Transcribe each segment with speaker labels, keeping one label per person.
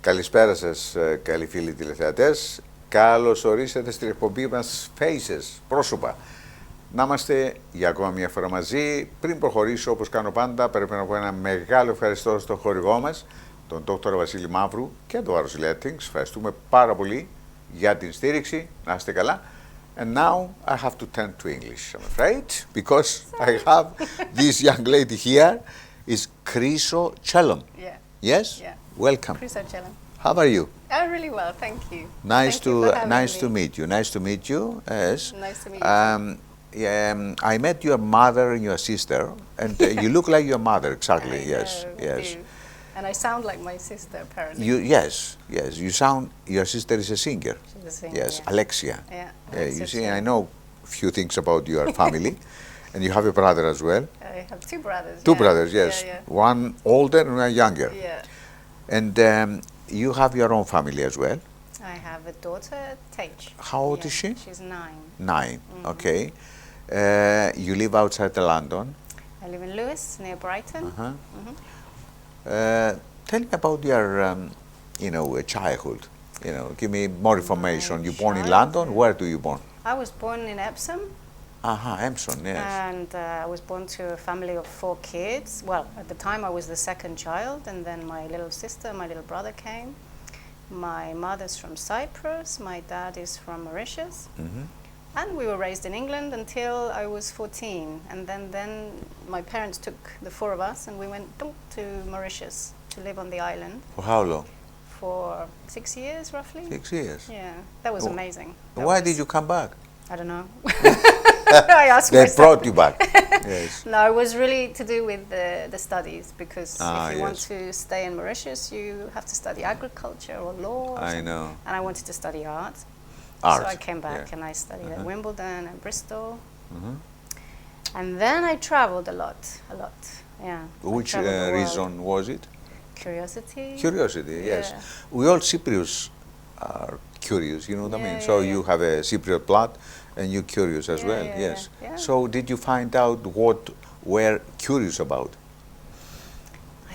Speaker 1: Καλησπέρα σας, καλοί φίλοι τηλεθεατές. Καλώς ορίσατε στην εκπομπή μας Faces, πρόσωπα. Να είμαστε για ακόμα μια φορά μαζί. Πριν προχωρήσω, όπως κάνω πάντα, πρέπει να πω ένα μεγάλο ευχαριστώ στον χορηγό μας, τον Δόκτωρα Βασίλη Μαύρου και τον Vassilis. Ευχαριστούμε πάρα πολύ για την στήριξη. Να είστε καλά. And now I have to turn to English, I'm afraid, because I have this young lady here, is Chryso Chellun.
Speaker 2: Yeah.
Speaker 1: Yes?
Speaker 2: Yeah.
Speaker 1: Welcome.
Speaker 2: Chryso Chellun.
Speaker 1: How are you?
Speaker 2: Oh, really well, thank you.
Speaker 1: Nice
Speaker 2: Thank you for having
Speaker 1: to
Speaker 2: me.
Speaker 1: meet you. Nice to meet you. Yes.
Speaker 2: Nice to meet you.
Speaker 1: I met your mother and your sister, and you look like your mother. Exactly.
Speaker 2: I
Speaker 1: Yes.
Speaker 2: know,
Speaker 1: Yes.
Speaker 2: I do. And I sound like my sister, apparently.
Speaker 1: Yes. Yes. You sound. Your sister is a singer.
Speaker 2: She's a singer.
Speaker 1: Yes.
Speaker 2: Yeah.
Speaker 1: Alexia.
Speaker 2: Yeah.
Speaker 1: You see, I know a few things about your family, and you have a brother as well.
Speaker 2: I have two brothers.
Speaker 1: Two
Speaker 2: yeah.
Speaker 1: brothers. Yes.
Speaker 2: Yeah, yeah.
Speaker 1: One older and one younger.
Speaker 2: Yeah.
Speaker 1: And you have your own family as well.
Speaker 2: I have a daughter, Tage.
Speaker 1: How old is she?
Speaker 2: She's 9.
Speaker 1: 9. Okay. You live outside London.
Speaker 2: I live in Lewes, near Brighton.
Speaker 1: Tell me about your, childhood. Give me more information. You born in London?
Speaker 2: childhood.
Speaker 1: Where do you born?
Speaker 2: I was born in Epsom.
Speaker 1: Epsom, yes.
Speaker 2: And I was born to a family of 4 kids. Well, at the time I was the second child, and then my little sister, my little brother came. My mother's from Cyprus, my dad is from Mauritius. And we were raised in England until I was 14. And then my parents took the 4 of us and we went to Mauritius to live on the island.
Speaker 1: For how long?
Speaker 2: For 6 years, roughly.
Speaker 1: 6 years.
Speaker 2: Yeah, that was amazing.
Speaker 1: Why did you come back?
Speaker 2: I don't know. I asked
Speaker 1: They
Speaker 2: myself.
Speaker 1: brought you back. Yes.
Speaker 2: No, it was really to do with the studies, because if you want
Speaker 1: yes.
Speaker 2: to stay in Mauritius, you have to study agriculture or law. Or
Speaker 1: I
Speaker 2: something.
Speaker 1: know.
Speaker 2: And I wanted to study art.
Speaker 1: Art.
Speaker 2: So I came back
Speaker 1: Yeah.
Speaker 2: and I studied at Wimbledon and Bristol.
Speaker 1: Mhm.
Speaker 2: And then I traveled a lot. Yeah. I
Speaker 1: Which
Speaker 2: traveled the world.
Speaker 1: reason was it?
Speaker 2: Curiosity.
Speaker 1: Curiosity, yes.
Speaker 2: Yeah.
Speaker 1: We all Cypriots are curious, you know what I mean?
Speaker 2: Yeah,
Speaker 1: So
Speaker 2: yeah,
Speaker 1: you have a Cypriot blood and you're curious as
Speaker 2: Yeah,
Speaker 1: well,
Speaker 2: yeah,
Speaker 1: yes.
Speaker 2: yeah. Yeah.
Speaker 1: So did you find out what we're curious about?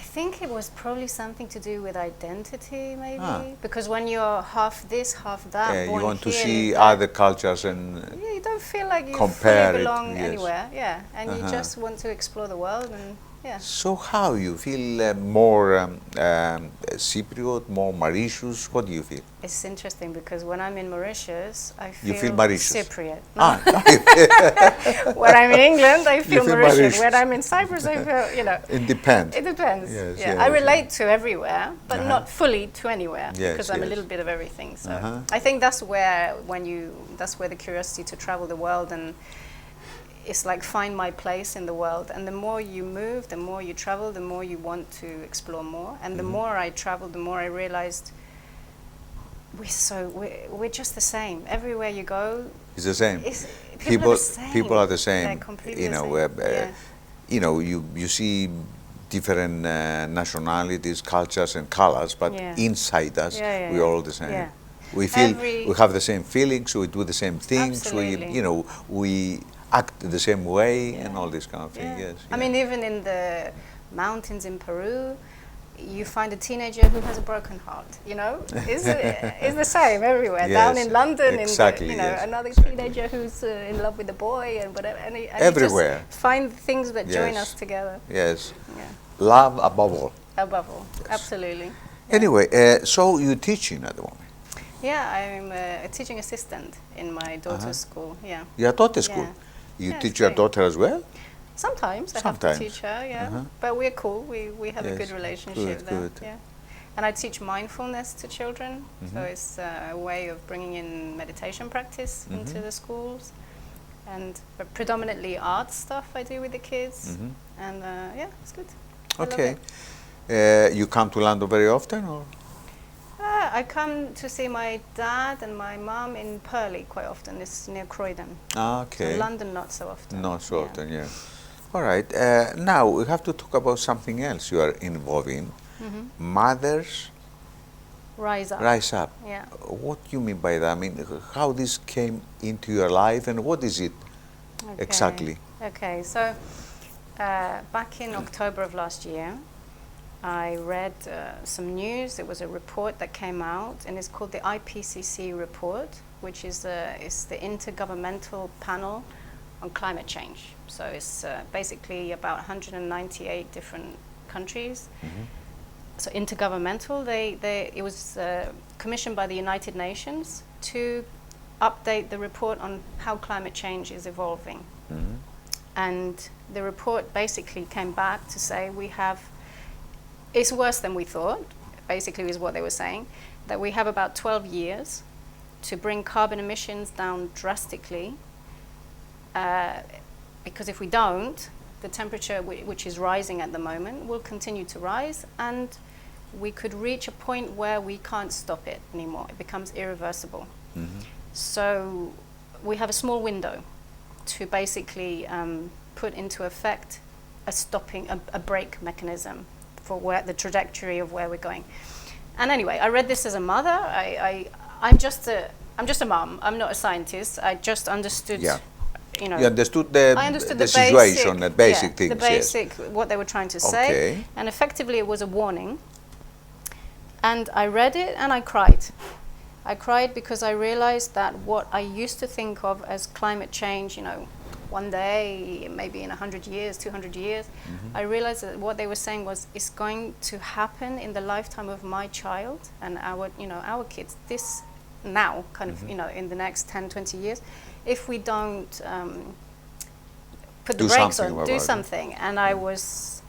Speaker 2: I think it was probably something to do with identity, maybe.
Speaker 1: Ah.
Speaker 2: Because when you're half this, half that,
Speaker 1: You
Speaker 2: born
Speaker 1: want to
Speaker 2: here,
Speaker 1: see
Speaker 2: lived there,
Speaker 1: other cultures and
Speaker 2: yeah, you don't feel like you
Speaker 1: compare
Speaker 2: fully
Speaker 1: it,
Speaker 2: belong
Speaker 1: yes.
Speaker 2: anywhere. Yeah, and you just want to explore the world, and yeah.
Speaker 1: so how you feel more Cypriot, more Mauritius? What do you feel?
Speaker 2: It's interesting because when I'm in Mauritius, I feel,
Speaker 1: You feel Mauritius?
Speaker 2: Cypriot.
Speaker 1: Ah,
Speaker 2: When I'm in England, I feel
Speaker 1: feel
Speaker 2: Mauritius.
Speaker 1: Mauritius.
Speaker 2: When I'm in Cyprus, I feel,
Speaker 1: it depends.
Speaker 2: It depends.
Speaker 1: Yes,
Speaker 2: yeah.
Speaker 1: yes,
Speaker 2: I
Speaker 1: yes.
Speaker 2: relate to everywhere, but not fully to anywhere,
Speaker 1: Yes,
Speaker 2: because I'm a
Speaker 1: yes.
Speaker 2: little bit of everything. So
Speaker 1: Uh-huh.
Speaker 2: I think that's where the curiosity to travel the world, and it's like find my place in the world. And the more you move, the more you travel, the more you want to explore more. And the more I traveled, the more I realized we're just the same. Everywhere you go,
Speaker 1: It's the same.
Speaker 2: people are the same.
Speaker 1: People are the same.
Speaker 2: They're completely
Speaker 1: You know,
Speaker 2: the same.
Speaker 1: you see different nationalities, cultures, and colors, but
Speaker 2: Yeah.
Speaker 1: inside us,
Speaker 2: Yeah, yeah,
Speaker 1: we're
Speaker 2: yeah.
Speaker 1: all the same.
Speaker 2: Yeah.
Speaker 1: We feel
Speaker 2: Every-
Speaker 1: we have the same feelings. We do the same things.
Speaker 2: Absolutely.
Speaker 1: We act the same way, and all this kind of thing.
Speaker 2: Yeah.
Speaker 1: Yes.
Speaker 2: I mean, even in the mountains in Peru, you find a teenager who has a broken heart. It's the same everywhere.
Speaker 1: Yes,
Speaker 2: Down in London,
Speaker 1: exactly,
Speaker 2: in
Speaker 1: yes,
Speaker 2: another
Speaker 1: exactly.
Speaker 2: teenager who's in love with a boy and whatever. And
Speaker 1: Everywhere.
Speaker 2: You just find things that join
Speaker 1: Yes.
Speaker 2: us together.
Speaker 1: Yes.
Speaker 2: Yeah.
Speaker 1: Love above all.
Speaker 2: Above all, absolutely.
Speaker 1: Anyway, so you're teaching at the moment.
Speaker 2: Yeah, I'm a teaching assistant in my daughter's school. Yeah.
Speaker 1: You're at daughter school. You
Speaker 2: Yeah,
Speaker 1: teach
Speaker 2: it's
Speaker 1: your
Speaker 2: great.
Speaker 1: daughter as well?
Speaker 2: Sometimes I have
Speaker 1: Sometimes.
Speaker 2: to teach her, yeah. But we're cool. We have a
Speaker 1: Yes,
Speaker 2: good relationship
Speaker 1: good,
Speaker 2: there.
Speaker 1: good.
Speaker 2: Yeah. And I teach mindfulness to children. So it's a way of bringing in meditation practice into the schools. And predominantly art stuff I do with the kids. And yeah, it's good. I love
Speaker 1: Okay.
Speaker 2: it.
Speaker 1: You come to London very often, or?
Speaker 2: I come to see my dad and my mom in Purley quite often. It's near Croydon.
Speaker 1: Okay.
Speaker 2: So London not so often.
Speaker 1: Not so
Speaker 2: Yeah.
Speaker 1: often, yeah. All right. Now we have to talk about something else you are involved in. Mothers
Speaker 2: Rise up.
Speaker 1: Rise Up.
Speaker 2: Yeah.
Speaker 1: What do you mean by that? I mean, how this came into your life and what is it exactly?
Speaker 2: Okay, so back in October of last year, I read some news. There was a report that came out, and it's called the IPCC report, which is the Intergovernmental Panel on Climate Change. So it's basically about 198 different countries.
Speaker 1: Mm-hmm.
Speaker 2: So intergovernmental. It was commissioned by the United Nations to update the report on how climate change is evolving.
Speaker 1: Mm-hmm.
Speaker 2: And the report basically came back to say it's worse than we thought, basically is what they were saying, that we have about 12 years to bring carbon emissions down drastically, because if we don't, the temperature, which is rising at the moment, will continue to rise, and we could reach a point where we can't stop it anymore. It becomes irreversible.
Speaker 1: Mm-hmm.
Speaker 2: So we have a small window to basically put into effect a brake mechanism for the trajectory of where we're going. And anyway, I read this as a mother. I'm just a mom. I'm not a scientist. I just understood.
Speaker 1: Yeah.
Speaker 2: You know,
Speaker 1: You understood
Speaker 2: I understood
Speaker 1: the situation, the basic things.
Speaker 2: The basic, what they were trying to say.
Speaker 1: Okay.
Speaker 2: And effectively it was a warning. And I read it and I cried. I cried because I realized that what I used to think of as climate change, one day, maybe in 100 years, 200 years,
Speaker 1: Mm-hmm.
Speaker 2: I realized that what they were saying was, it's going to happen in the lifetime of my child and our kids. This now, kind of, in the next 10, 20 years, if we don't put the brakes on, do something. And I was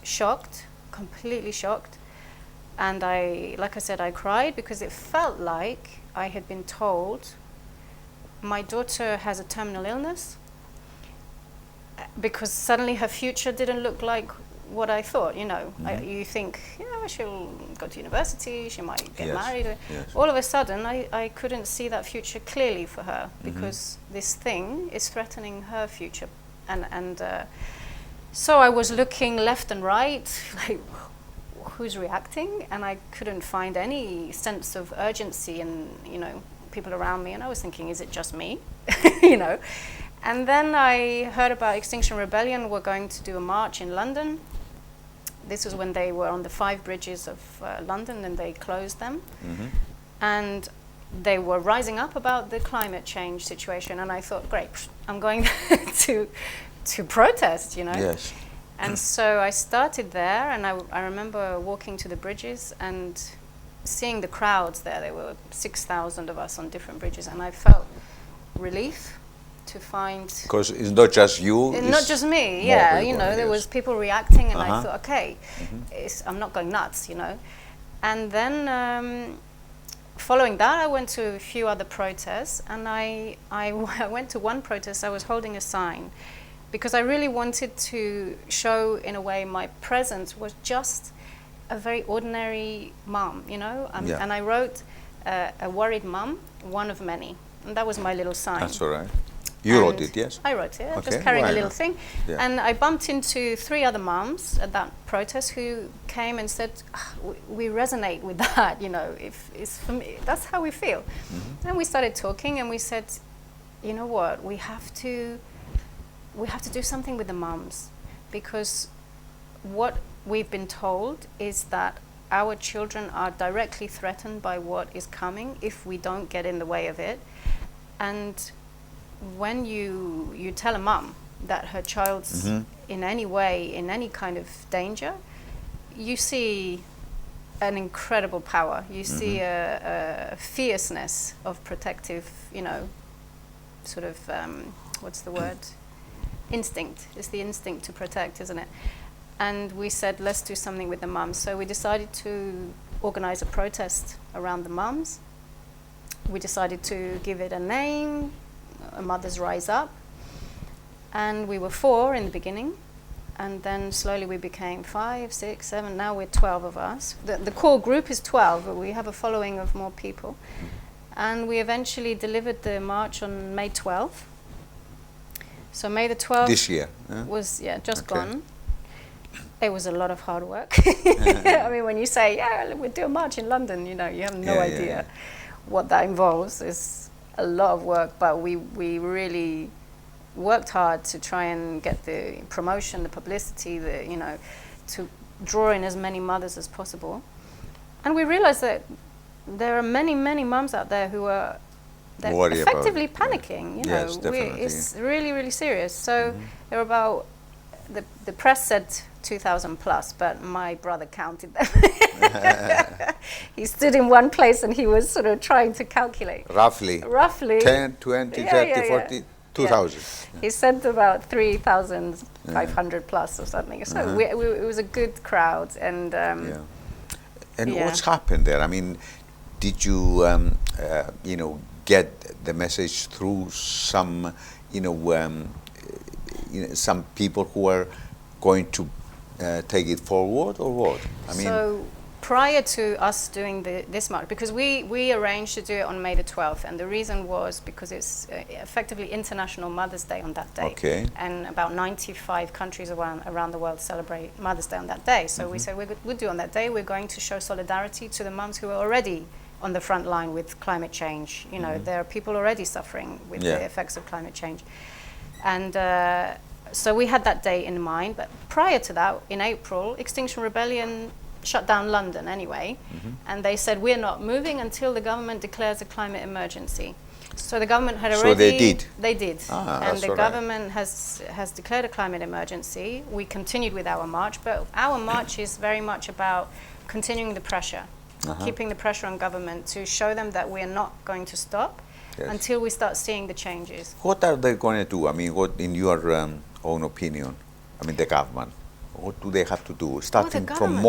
Speaker 2: shocked, completely shocked. And like I said, I cried because it felt like I had been told my daughter has a terminal illness, because suddenly her future didn't look like what I thought, Mm-hmm. You think, she'll go to university, she might get married.
Speaker 1: Yes.
Speaker 2: All of a sudden, I couldn't see that future clearly for her,
Speaker 1: Mm-hmm.
Speaker 2: because this thing is threatening her future. And so I was looking left and right, like, who's reacting? And I couldn't find any sense of urgency in, people around me. And I was thinking, is it just me? And then I heard about Extinction Rebellion were going to do a march in London. This was when they were on the 5 bridges of London, and they closed them.
Speaker 1: Mm-hmm.
Speaker 2: And they were rising up about the climate change situation. And I thought, great, I'm going to protest,
Speaker 1: Yes.
Speaker 2: And so I started there, and I remember walking to the bridges and seeing the crowds there. There were 6,000 of us on different bridges, and I felt relief to find...
Speaker 1: Because it's not just you.
Speaker 2: Not just me, yeah.
Speaker 1: People,
Speaker 2: there was people reacting, and
Speaker 1: Uh-huh.
Speaker 2: I thought, okay,
Speaker 1: Mm-hmm.
Speaker 2: I'm not going nuts, And then following that, I went to a few other protests, and I went to one protest. I was holding a sign, because I really wanted to show, in a way, my presence was just a very ordinary mom,
Speaker 1: Yeah.
Speaker 2: And I wrote, a worried mom, one of many. And that was my little sign.
Speaker 1: That's all right. You wrote it, yes?
Speaker 2: I wrote it,
Speaker 1: Okay,
Speaker 2: just carrying
Speaker 1: why
Speaker 2: a little
Speaker 1: not?
Speaker 2: thing.
Speaker 1: Yeah.
Speaker 2: And I bumped into 3 other moms at that protest who came and said, we resonate with that, if it's for me, that's how we feel.
Speaker 1: Mm-hmm.
Speaker 2: And we started talking, and we said, you know what, we have to do something with the moms, because what we've been told is that our children are directly threatened by what is coming if we don't get in the way of it. And when you tell a mum that her child's
Speaker 1: Mm-hmm.
Speaker 2: in any way, in any kind of danger, you see an incredible power. You see a fierceness of protective, sort of, what's the word? Instinct. It's the instinct to protect, isn't it? And we said, let's do something with the mums. So we decided to organize a protest around the mums. We decided to give it a name, Mothers Rise Up. And we were 4 in the beginning. And then slowly we became 5, 6, 7. Now we're 12 of us. The core group is 12, but we have a following of more people. And we eventually delivered the march on May 12th. So May the 12th
Speaker 1: This year.
Speaker 2: was just
Speaker 1: Okay.
Speaker 2: gone. It was a lot of hard work. I mean, when you say, we'll do a march in London, you have no idea what that involves. It's a lot of work, but we really worked hard to try and get the promotion, the publicity, to draw in as many mothers as possible. And we realized that there are many, many mums out there who are effectively panicking. You know,
Speaker 1: yes, definitely.
Speaker 2: It's really, really serious. So there were about, the press said 2,000 plus, but my brother counted them. He stood in one place and he was sort of trying to calculate.
Speaker 1: Roughly 10, 20, 30, 40, 2,000.
Speaker 2: Yeah. He said about 3,500 plus or something. So it was a good crowd. And
Speaker 1: what's happened there? I mean, did you, you know, get the message through some, you know, some people who are going to take it forward, or what? I mean,
Speaker 2: so prior to us doing this march, because we arranged to do it on May the 12th, and the reason was because it's effectively International Mother's Day on that day.
Speaker 1: Okay.
Speaker 2: And about 95 countries around the world celebrate Mother's Day on that day. So we said we'll do on that day. We're going to show solidarity to the mums who are already on the front line with climate change. You know, there are people already suffering with the effects of climate change. And so we had that day in mind, but prior to that, in April, Extinction Rebellion shut down London anyway, and they said we're not moving until the government declares a climate emergency. So the government had already...
Speaker 1: So they did?
Speaker 2: They did. And the
Speaker 1: all
Speaker 2: government has declared a climate emergency. We continued with our march, but our march is very much about continuing the pressure, keeping the pressure on government to show them that we're not going to stop until we start seeing the changes.
Speaker 1: What are they going to do? I mean, what, in your own opinion, I mean, the government, what do they have to do? Starting from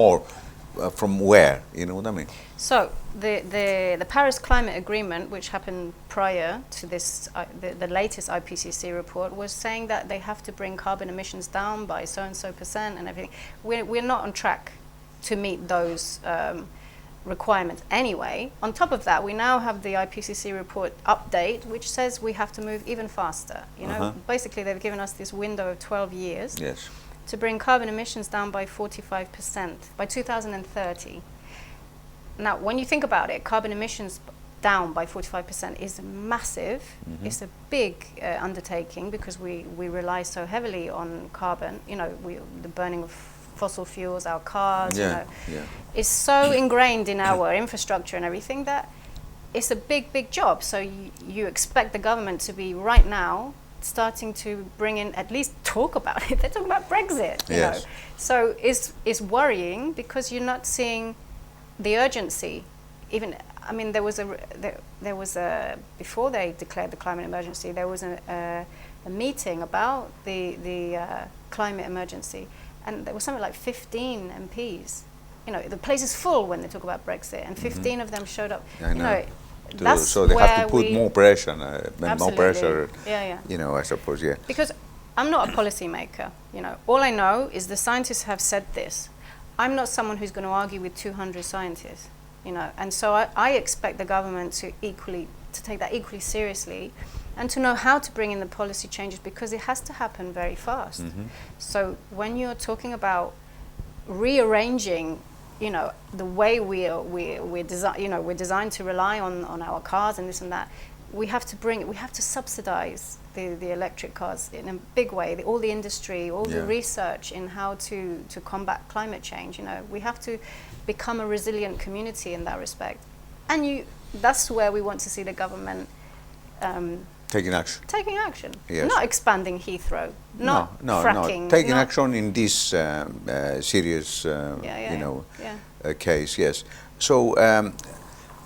Speaker 1: from where? You know what I mean?
Speaker 2: So the Paris Climate Agreement, which happened prior to this, the latest IPCC report, was saying that they have to bring carbon emissions down by so and so percent and everything. We're not on track to meet those requirements anyway. On top of that, we now have the IPCC report update, which says we have to move even faster. You know, basically they've given us this window of 12 years to bring carbon emissions down by 45% by 2030. Now, when you think about it, carbon emissions down by 45% is massive. It's a big undertaking because we rely so heavily on carbon. You know, the burning of fossil fuels, our cars, you know, is so ingrained in our infrastructure and everything that it's a big, big job. So you expect the government to be right now starting to bring in, at least talk about it. They're talking about Brexit, you know. So it's worrying because you're not seeing the urgency. Even, I mean, there was a before they declared the climate emergency, there was a meeting about the climate emergency. And there was something like 15 MPs. You know, the place is full when they talk about Brexit, and 15 of them showed up.
Speaker 1: I know.
Speaker 2: You know,
Speaker 1: so they have to put more pressure, more pressure.
Speaker 2: Yeah.
Speaker 1: You know, I suppose,
Speaker 2: Because I'm not a policy maker. You know, all I know is the scientists have said this. I'm not someone who's going to argue with 200 scientists. You know, and so I expect the government to take that equally seriously, and to know how to bring in the policy changes, because it has to happen very fast. So when you're talking about rearranging, you know, the way we're designed to rely on our cars and this and that, we have to subsidize the electric cars in a big way. All the industry, all the research in how to combat climate change. You know, we have to become a resilient community in that respect. And that's where we want to see the government
Speaker 1: taking action.
Speaker 2: Taking action. Not expanding Heathrow. Not fracking.
Speaker 1: No. Taking action in this serious, you know, case. Yes. So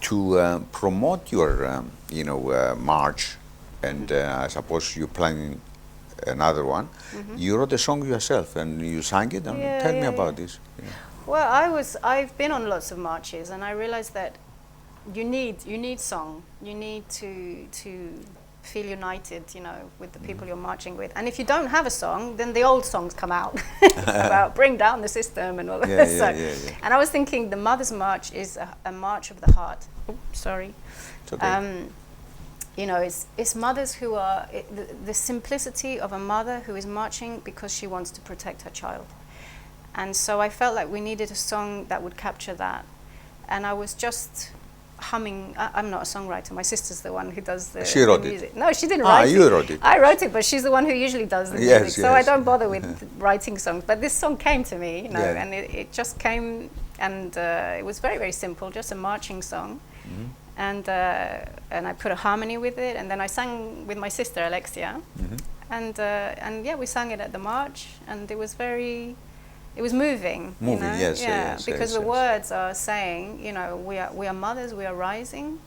Speaker 1: to promote your, you know, march, and I suppose you're planning another one. You wrote a song yourself and you sang it. And tell me about this.
Speaker 2: Well, I've been on lots of marches, and I realized that you need song. You need to feel united, you know, with the people you're marching with. And if you don't have a song, then the old songs come out about bring down the system and all that. And I was thinking the Mother's March is a march of the heart. Oh, sorry.
Speaker 1: It's okay.
Speaker 2: You know, it's mothers who are, the simplicity of a mother who is marching because she wants to protect her child. And so I felt like we needed a song that would capture that. And I was just humming. I'm not a songwriter. My sister's the one who does the,
Speaker 1: she wrote
Speaker 2: the music.
Speaker 1: it.
Speaker 2: No, she didn't write it.
Speaker 1: You wrote it.
Speaker 2: I wrote it, but she's the one who usually does the
Speaker 1: Yes,
Speaker 2: music. So I
Speaker 1: yes.
Speaker 2: don't bother with writing songs. But this song came to me, you know,
Speaker 1: Yeah.
Speaker 2: and it just came, and it was very, very simple, just a marching song.
Speaker 1: Mm-hmm.
Speaker 2: And I put a harmony with it, and then I sang with my sister Alexia,
Speaker 1: Mm-hmm.
Speaker 2: and yeah, we sang it at the march, and it was moving.
Speaker 1: Moving,
Speaker 2: you know?
Speaker 1: yes,
Speaker 2: yeah,
Speaker 1: yes,
Speaker 2: because
Speaker 1: yes,
Speaker 2: the
Speaker 1: yes.
Speaker 2: words are saying, you know, we are mothers, we are rising.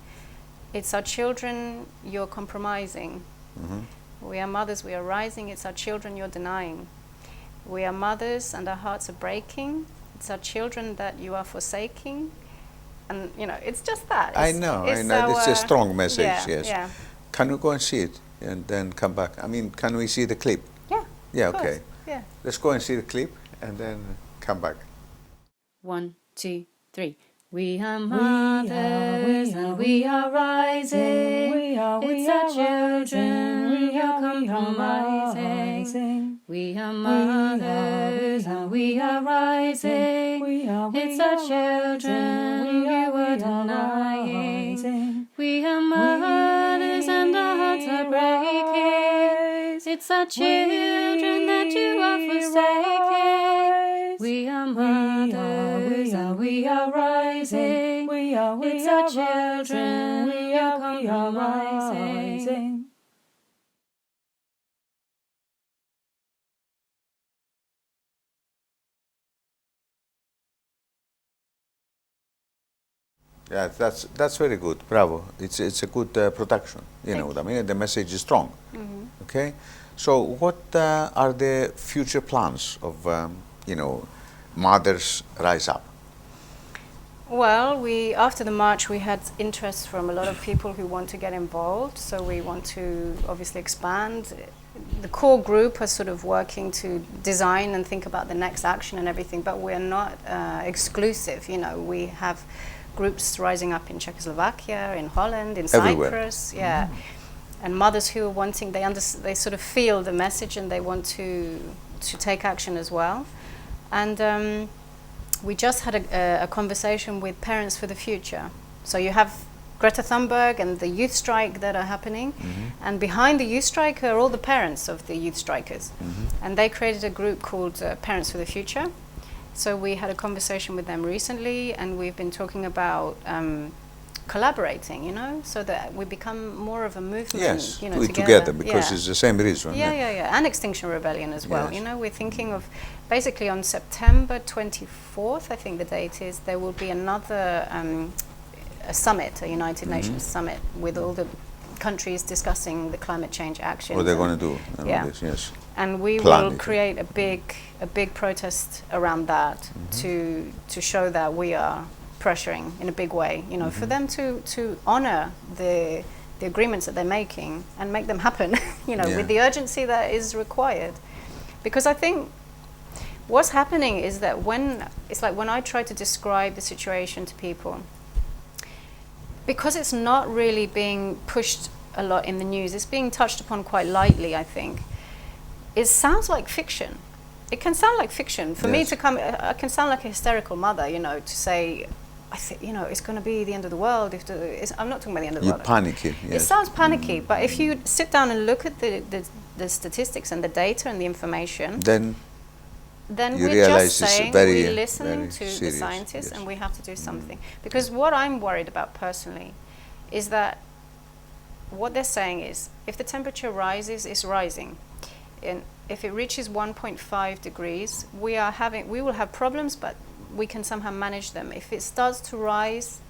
Speaker 2: It's our children you're compromising.
Speaker 1: Mm-hmm.
Speaker 2: We are mothers, we are rising. It's our children you're denying. We are mothers, and our hearts are breaking. It's our children that you are forsaking. And, you know, it's just that.
Speaker 1: I know. It's a strong message, yes.
Speaker 2: Yeah.
Speaker 1: Can we go and see it and then come back? I mean, can we see the clip?
Speaker 2: Yeah.
Speaker 1: Yeah,
Speaker 2: of course.
Speaker 1: okay.
Speaker 2: Yeah.
Speaker 1: Let's go and see the clip and then come back.
Speaker 3: 1, 2, 3. We are mothers and we are rising. It's our children we are compromising. We are mothers and we are rising. It's our children you were denying. We are mothers and our hearts are breaking. It's our children that you are forsaking. We are mothers and we are rising. It's our children we are compromising.
Speaker 1: Yeah, that's very good. Bravo. It's a good production. You know what I mean? The message is strong.
Speaker 2: Mm-hmm.
Speaker 1: Okay. So what are the future plans of Mothers Rise Up?
Speaker 2: Well, after the march, we had interest from a lot of people who want to get involved. So we want to obviously expand. The core group are sort of working to design and think about the next action and everything, but we're not exclusive. You know, we have groups rising up in Czechoslovakia, in Holland, in
Speaker 1: Everywhere.
Speaker 2: Cyprus, yeah, and mothers who are wanting, they sort of feel the message and they want to take action as well. And we just had a conversation with Parents for the Future. So you have Greta Thunberg and the youth strike that are happening, and behind the youth strike are all the parents of the youth strikers, and they created a group called Parents for the Future. So we had a conversation with them recently, and we've been talking about collaborating, you know, so that we become more of a movement.
Speaker 1: Yes,
Speaker 2: you know,
Speaker 1: do it together because
Speaker 2: yeah.
Speaker 1: it's the same reason.
Speaker 2: Yeah, and Extinction Rebellion as well.
Speaker 1: Yes.
Speaker 2: You know, we're thinking of basically on September 24th, I think the date is, there will be another a summit, a United Nations summit with all the countries discussing the climate change action.
Speaker 1: What they're going to do.
Speaker 2: Yeah.
Speaker 1: This, yes.
Speaker 2: And we
Speaker 1: Plan
Speaker 2: will
Speaker 1: it.
Speaker 2: create a big protest around that to show that we are pressuring in a big way, you know, for them to honor the agreements that they're making and make them happen, you know, with the urgency that is required. Because I think what's happening is that when I try to describe the situation to people, because it's not really being pushed a lot in the news, it's being touched upon quite lightly, I think. It sounds like fiction. It can sound like fiction. For me to come, I can sound like a hysterical mother, you know, to say, I think, you know, it's going to be the end of the world. I'm not talking about the end of the world.
Speaker 1: You're panicky.
Speaker 2: It sounds panicky, but if you sit down and look at the statistics and the data and the information,
Speaker 1: then you
Speaker 2: we're
Speaker 1: realize
Speaker 2: just
Speaker 1: it's
Speaker 2: saying
Speaker 1: very,
Speaker 2: we listen
Speaker 1: very
Speaker 2: to
Speaker 1: serious,
Speaker 2: the scientists
Speaker 1: yes.
Speaker 2: and we have to do something. Because what I'm worried about personally is that what they're saying is if the temperature rises, it's rising. And if it reaches 1.5 degrees, we will have problems, but we can somehow manage them. If it starts to rise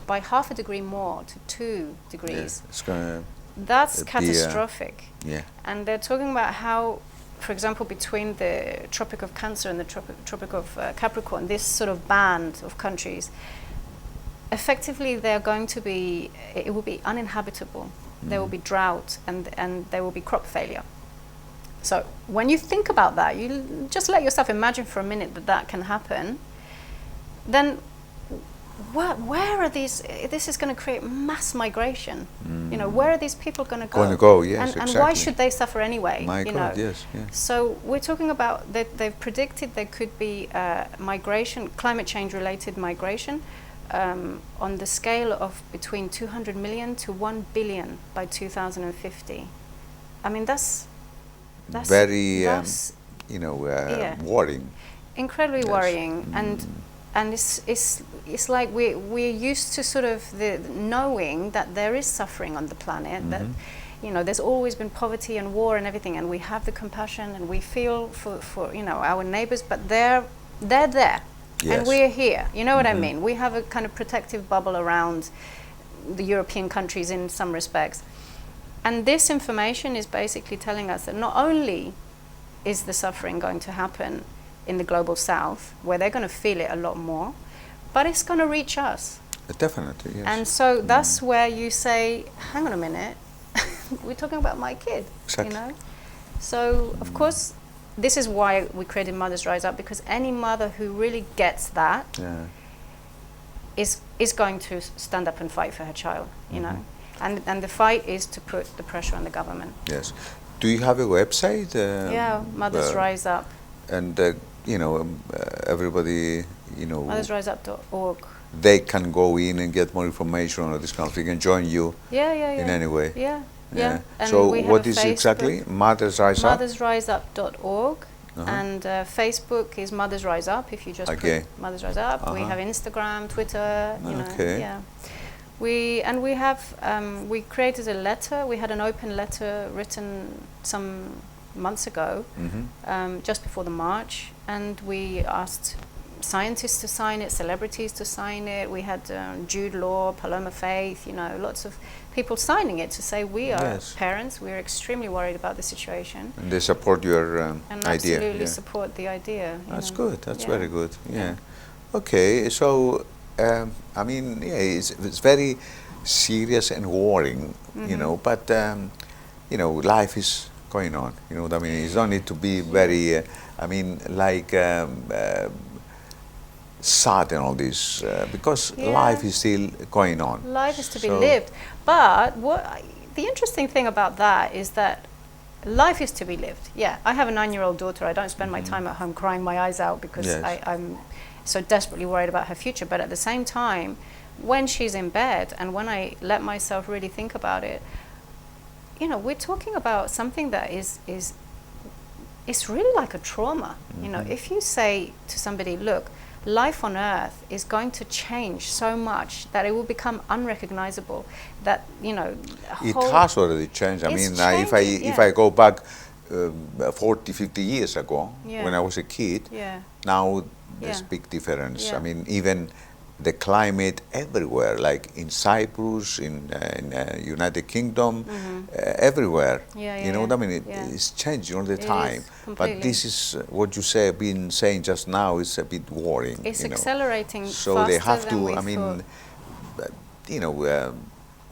Speaker 2: by half a degree more to 2 degrees,
Speaker 1: it's gonna
Speaker 2: that's
Speaker 1: be,
Speaker 2: catastrophic.
Speaker 1: yeah.
Speaker 2: And they're talking about how, for example, between the Tropic of Cancer and the Tropic of Capricorn, this sort of band of countries, effectively they're going to be, it will be uninhabitable. There will be drought and there will be crop failure. So when you think about that, you just let yourself imagine for a minute that can happen. Then where are these? This is going to create mass migration. You know, where are these people going to go?
Speaker 1: Going to go, yes,
Speaker 2: and
Speaker 1: exactly.
Speaker 2: why should they suffer anyway?
Speaker 1: My
Speaker 2: you
Speaker 1: God,
Speaker 2: know?
Speaker 1: yes, yeah.
Speaker 2: So we're talking about that they've predicted there could be migration, climate change related migration, on the scale of between 200 million to 1 billion by 2050. I mean, that's
Speaker 1: very,
Speaker 2: that's
Speaker 1: worrying.
Speaker 2: incredibly
Speaker 1: Yes.
Speaker 2: worrying, and it's like we're used to sort of the knowing that there is suffering on the planet, that there's always been poverty and war and everything, and we have the compassion and we feel for our neighbors, but they're there.
Speaker 1: Yes.
Speaker 2: And we're here. You know what I mean? We have a kind of protective bubble around the European countries in some respects. And this information is basically telling us that not only is the suffering going to happen in the global south, where they're going to feel it a lot more, but it's going to reach us.
Speaker 1: Definitely, yes.
Speaker 2: And so that's where you say, hang on a minute, we're talking about my kid,
Speaker 1: Exactly.
Speaker 2: So, of course, this is why we created Mothers Rise Up, because any mother who really gets that is going to stand up and fight for her child, and the fight is to put the pressure on the government.
Speaker 1: Yes. Do you have a website?
Speaker 2: Mothers Rise Up.
Speaker 1: And everybody,
Speaker 2: mothersriseup.org.
Speaker 1: they can go in and get more information on this kind of thing and join you in any way.
Speaker 2: Yeah. And
Speaker 1: so
Speaker 2: we have
Speaker 1: what
Speaker 2: a
Speaker 1: is
Speaker 2: Facebook,
Speaker 1: exactly Mothers Rise Up?
Speaker 2: mothersriseup.org. And Facebook is Mothers Rise Up. If you just put Mothers Rise Up, we have Instagram, Twitter. We created a letter. We had an open letter written some months ago, just before the march, and we asked scientists to sign it, celebrities to sign it. We had Jude Law, Paloma Faith, lots of people signing it to say we are parents. We're extremely worried about the situation.
Speaker 1: And they support your
Speaker 2: and
Speaker 1: idea.
Speaker 2: Absolutely support the idea.
Speaker 1: That's good. That's very good. Yeah. Okay. So it's very serious and worrying, but life is going on. You know what I mean? It's don't need to be very. Sad and all this, because life is still going on.
Speaker 2: Life is to be lived. But the interesting thing about that is that life is to be lived. Yeah, I have a 9-year-old daughter. I don't spend my time at home crying my eyes out because I'm so desperately worried about her future. But at the same time, when she's in bed and when I let myself really think about it, we're talking about something that is it's really like a trauma. If you say to somebody, look, life on Earth is going to change so much that it will become unrecognizable. That
Speaker 1: it has already changed. I mean, if I go back 40, 50 years ago, when I was a kid, now there's big difference. I mean, even the climate everywhere, like in Cyprus, in United Kingdom, everywhere. You know what I mean? It's changing all the time. But this is what you been saying just now is a bit worrying.
Speaker 2: It's accelerating.
Speaker 1: So
Speaker 2: faster
Speaker 1: they have
Speaker 2: than
Speaker 1: to.
Speaker 2: we
Speaker 1: I mean,
Speaker 2: thought.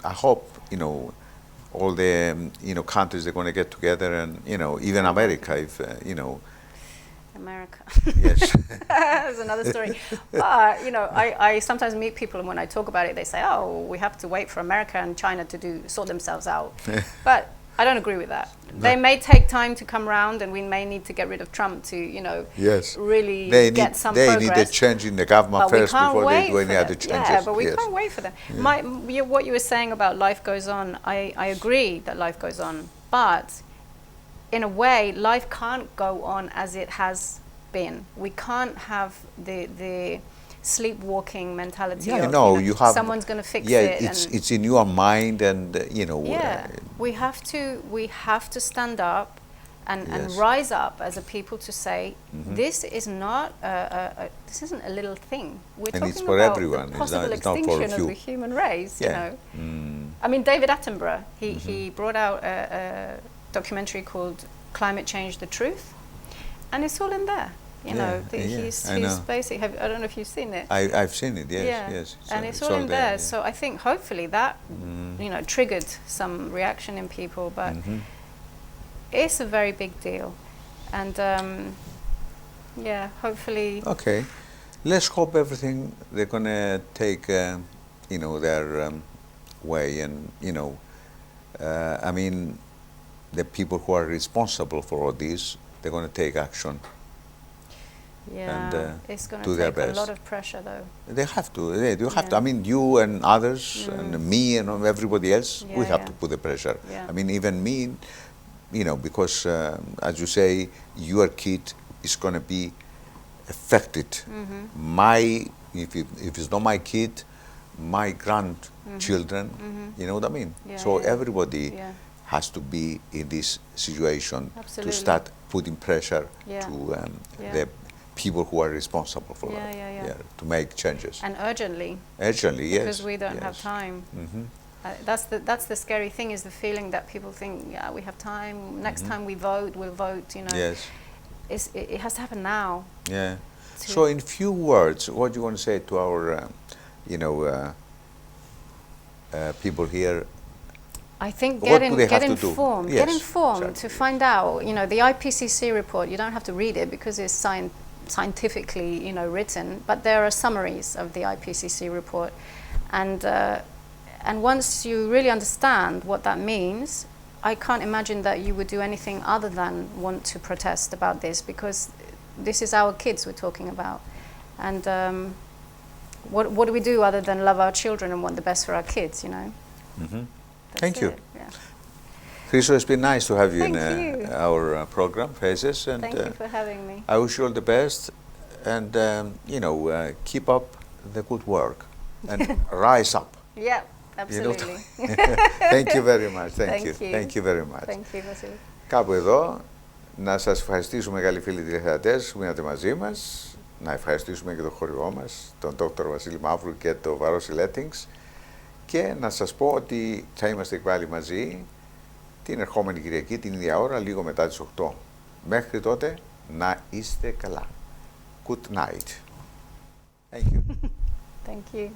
Speaker 1: I hope all the countries are going to get together, and even America, if
Speaker 2: America.
Speaker 1: Yes.
Speaker 2: That's another story. But, I sometimes meet people, and when I talk about it, they say, oh, we have to wait for America and China to sort themselves out. But I don't agree with that. No. They may take time to come around, and we may need to get rid of Trump to, really get some progress.
Speaker 1: They need a change in the government first before they do any other changes.
Speaker 2: Yeah, but we can't wait for them. Yeah. What you were saying about life goes on, I agree that life goes on. But in a way, life can't go on as it has been. We can't have the sleepwalking mentality of someone's going to fix it.
Speaker 1: Yeah, it's in your mind, and
Speaker 2: we have to stand up and rise up as a people to say this is not this isn't a little thing. We're talking
Speaker 1: it's for
Speaker 2: about
Speaker 1: everyone.
Speaker 2: The possible extinction of the human race. I mean, David Attenborough, he brought out a documentary called Climate Change: The Truth, and it's all in there. He's basically. I don't know if you've seen it.
Speaker 1: I've seen it. Yes.
Speaker 2: And it's all in there. So I think hopefully that triggered some reaction in people, but it's a very big deal, and hopefully.
Speaker 1: Okay, let's hope everything they're gonna take their way, and I mean, the people who are responsible for all this, they're going to take action.
Speaker 2: Yeah,
Speaker 1: and
Speaker 2: it's going
Speaker 1: do
Speaker 2: to
Speaker 1: their
Speaker 2: take a
Speaker 1: best.
Speaker 2: lot of pressure, though.
Speaker 1: They have to. They do have to.
Speaker 2: Yeah.
Speaker 1: I mean, you and others, and me and everybody else, we
Speaker 2: Yeah,
Speaker 1: have
Speaker 2: yeah.
Speaker 1: to put the pressure.
Speaker 2: Yeah.
Speaker 1: I mean, even me, you know, because as you say, your kid is going to be affected. If it's not my kid, my grandchildren, you know what I mean?
Speaker 2: Yeah,
Speaker 1: So
Speaker 2: yeah.
Speaker 1: everybody
Speaker 2: Yeah.
Speaker 1: has to be in this situation
Speaker 2: Absolutely.
Speaker 1: to start putting pressure
Speaker 2: Yeah.
Speaker 1: to
Speaker 2: Yeah.
Speaker 1: the people who are responsible for
Speaker 2: Yeah,
Speaker 1: it,
Speaker 2: yeah, yeah.
Speaker 1: to make changes.
Speaker 2: And urgently,
Speaker 1: Urgently, yes.
Speaker 2: because we don't have
Speaker 1: yes.
Speaker 2: time.
Speaker 1: Mhm.
Speaker 2: That's the scary thing, is the feeling that people think, yeah, we have time. Next time we vote, we'll vote. You know,
Speaker 1: Yes.
Speaker 2: It has to happen now.
Speaker 1: Yeah.
Speaker 2: to-
Speaker 1: So, in few words, what do you want to say to our, people here?
Speaker 2: I think
Speaker 1: What
Speaker 2: get
Speaker 1: do they have to do?
Speaker 2: informed.
Speaker 1: Yes,
Speaker 2: Get informed
Speaker 1: exactly.
Speaker 2: to find out. You know, the IPCC report. You don't have to read it because it's scientifically, written. But there are summaries of the IPCC report, and once you really understand what that means, I can't imagine that you would do anything other than want to protest about this, because this is our kids we're talking about, and what do we do other than love our children and want the best for our kids? You know.
Speaker 1: Mhm.
Speaker 2: That's
Speaker 1: Thank you.
Speaker 2: it, yeah.
Speaker 1: Chryso, it's been nice to have you
Speaker 2: Thank
Speaker 1: in
Speaker 2: you.
Speaker 1: our program, Faces, and
Speaker 2: Thank you for having me.
Speaker 1: I wish you all the best, and keep up the good work, and rise up.
Speaker 2: Yeah,
Speaker 1: You know,
Speaker 2: absolutely.
Speaker 1: Thank you very much. Thank
Speaker 2: Thank
Speaker 1: you.
Speaker 2: you.
Speaker 1: Thank you very much.
Speaker 2: Thank you, Vasilis.
Speaker 1: Κάπου εδώ, να σας ευχαριστήσουμε, μεγάλοι φίλοι τηλεθεατές που μείνατε μαζί μας, να ευχαριστήσουμε και τον χορηγό μας, τον Dr. Βασίλη Μαύρου και το Vassilis Panagi, και να σας πω ότι θα είμαστε πάλι μαζί την ερχόμενη Κυριακή, την ίδια ώρα, λίγο μετά τις 8. Μέχρι τότε, να είστε καλά. Good night. Thank you.
Speaker 2: Thank you.